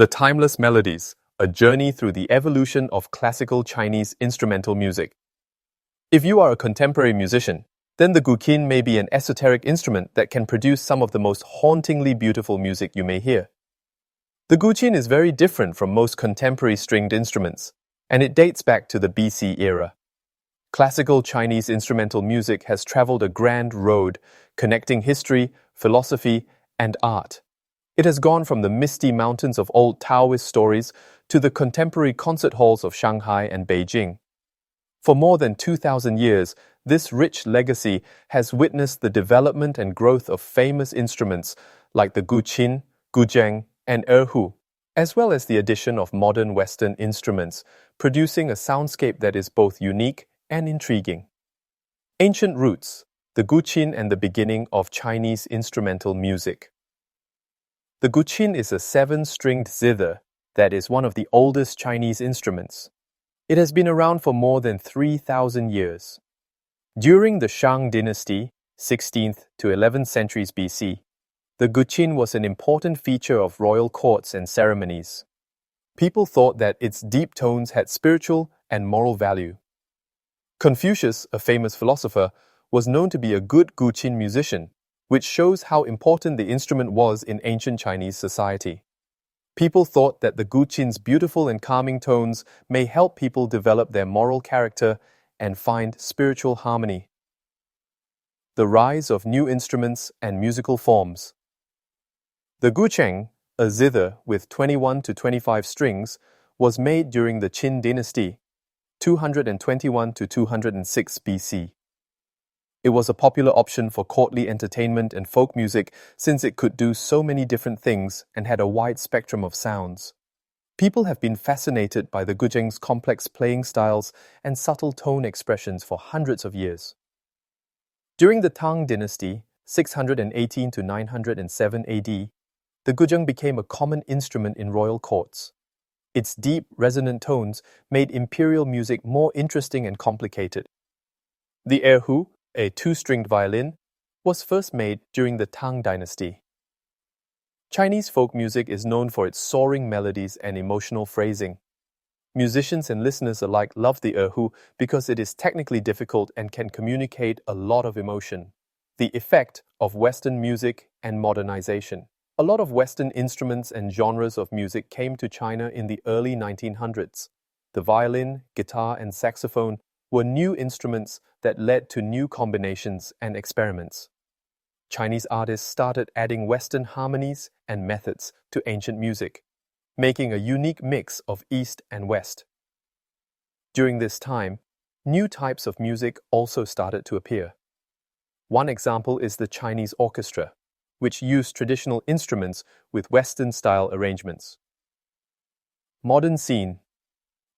The Timeless Melodies, a journey through the evolution of classical Chinese instrumental music. If you are a contemporary musician, then the Guqin may be an esoteric instrument that can produce some of the most hauntingly beautiful music you may hear. The Guqin is very different from most contemporary stringed instruments, and it dates back to the BC era. Classical Chinese instrumental music has traveled a grand road connecting history, philosophy, and art. It has gone from the misty mountains of old Taoist stories to the contemporary concert halls of Shanghai and Beijing. For more than 2,000 years, this rich legacy has witnessed the development and growth of famous instruments like the Guqin, Guqin, and erhu, as well as the addition of modern Western instruments, producing a soundscape that is both unique and intriguing. Ancient roots, the Guqin and the beginning of Chinese instrumental music. The Guqin is a 7-stringed zither that is one of the oldest Chinese instruments. It has been around for more than 3,000 years. During the Shang dynasty, 16th to 11th centuries BC, the Guqin was an important feature of royal courts and ceremonies. People thought that its deep tones had spiritual and moral value. Confucius, a famous philosopher, was known to be a good Guqin musician, which shows how important the instrument was in ancient Chinese society. People thought that the Guqin's beautiful and calming tones may help people develop their moral character and find spiritual harmony. The rise of new instruments and musical forms. The Guqin, a zither with 21 to 25 strings, was made during the Qin dynasty, 221 to 206 BC. It was a popular option for courtly entertainment and folk music since it could do so many different things and had a wide spectrum of sounds. People have been fascinated by the Guqin's complex playing styles and subtle tone expressions for hundreds of years. During the Tang dynasty, 618 to 907 AD, the Guqin became a common instrument in royal courts. Its deep, resonant tones made imperial music more interesting and complicated. The erhu, a 2-stringed violin, was first made during the Tang dynasty. Chinese folk music is known for its soaring melodies and emotional phrasing. Musicians and listeners alike love the erhu because it is technically difficult and can communicate a lot of emotion. The effect of Western music and modernization. A lot of Western instruments and genres of music came to China in the early 1900s. The violin, guitar, and saxophone were new instruments that led to new combinations and experiments. Chinese artists started adding Western harmonies and methods to ancient music, making a unique mix of East and West. During this time, new types of music also started to appear. One example is the Chinese orchestra, which used traditional instruments with Western-style arrangements. Modern scene,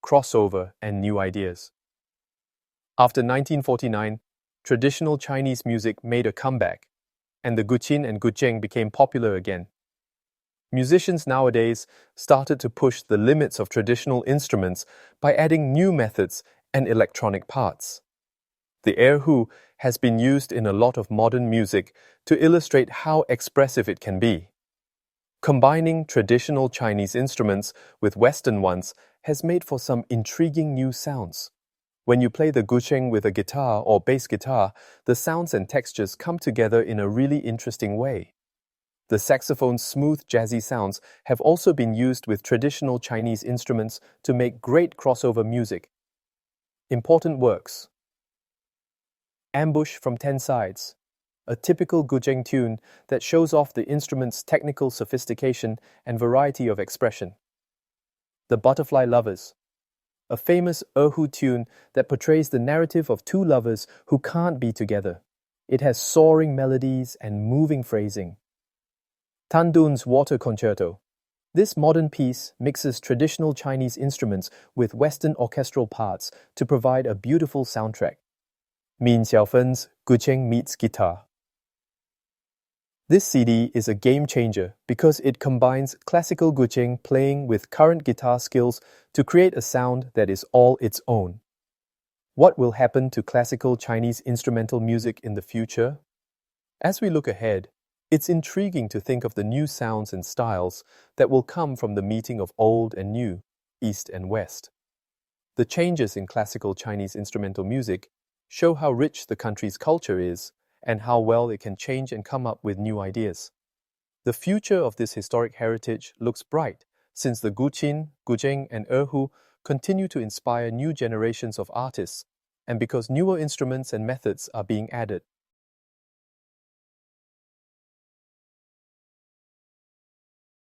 crossover, and new ideas. After 1949, traditional Chinese music made a comeback, and the Guqin and Guqin became popular again. Musicians nowadays started to push the limits of traditional instruments by adding new methods and electronic parts. The erhu has been used in a lot of modern music to illustrate how expressive it can be. Combining traditional Chinese instruments with Western ones has made for some intriguing new sounds. When you play the Guqin with a guitar or bass guitar, the sounds and textures come together in a really interesting way. The saxophone's smooth, jazzy sounds have also been used with traditional Chinese instruments to make great crossover music. Important works. Ambush from 10 Sides, a typical Guqin tune that shows off the instrument's technical sophistication and variety of expression. The Butterfly Lovers, a famous erhu tune that portrays the narrative of two lovers who can't be together. It has soaring melodies and moving phrasing. Tan Dun's Water Concerto. This modern piece mixes traditional Chinese instruments with Western orchestral parts to provide a beautiful soundtrack. Min Xiaofen's Guqin Meets Guitar. This CD is a game changer because it combines classical Guqin playing with current guitar skills to create a sound that is all its own. What will happen to classical Chinese instrumental music in the future? As we look ahead, It's intriguing to think of the new sounds and styles that will come from the meeting of old and new, East and West. The changes in classical Chinese instrumental music show how rich the country's culture is and how well it can change and come up with new ideas. The future of this historic heritage looks bright since the Guqin, Guqin, and Erhu continue to inspire new generations of artists, and because newer instruments and methods are being added.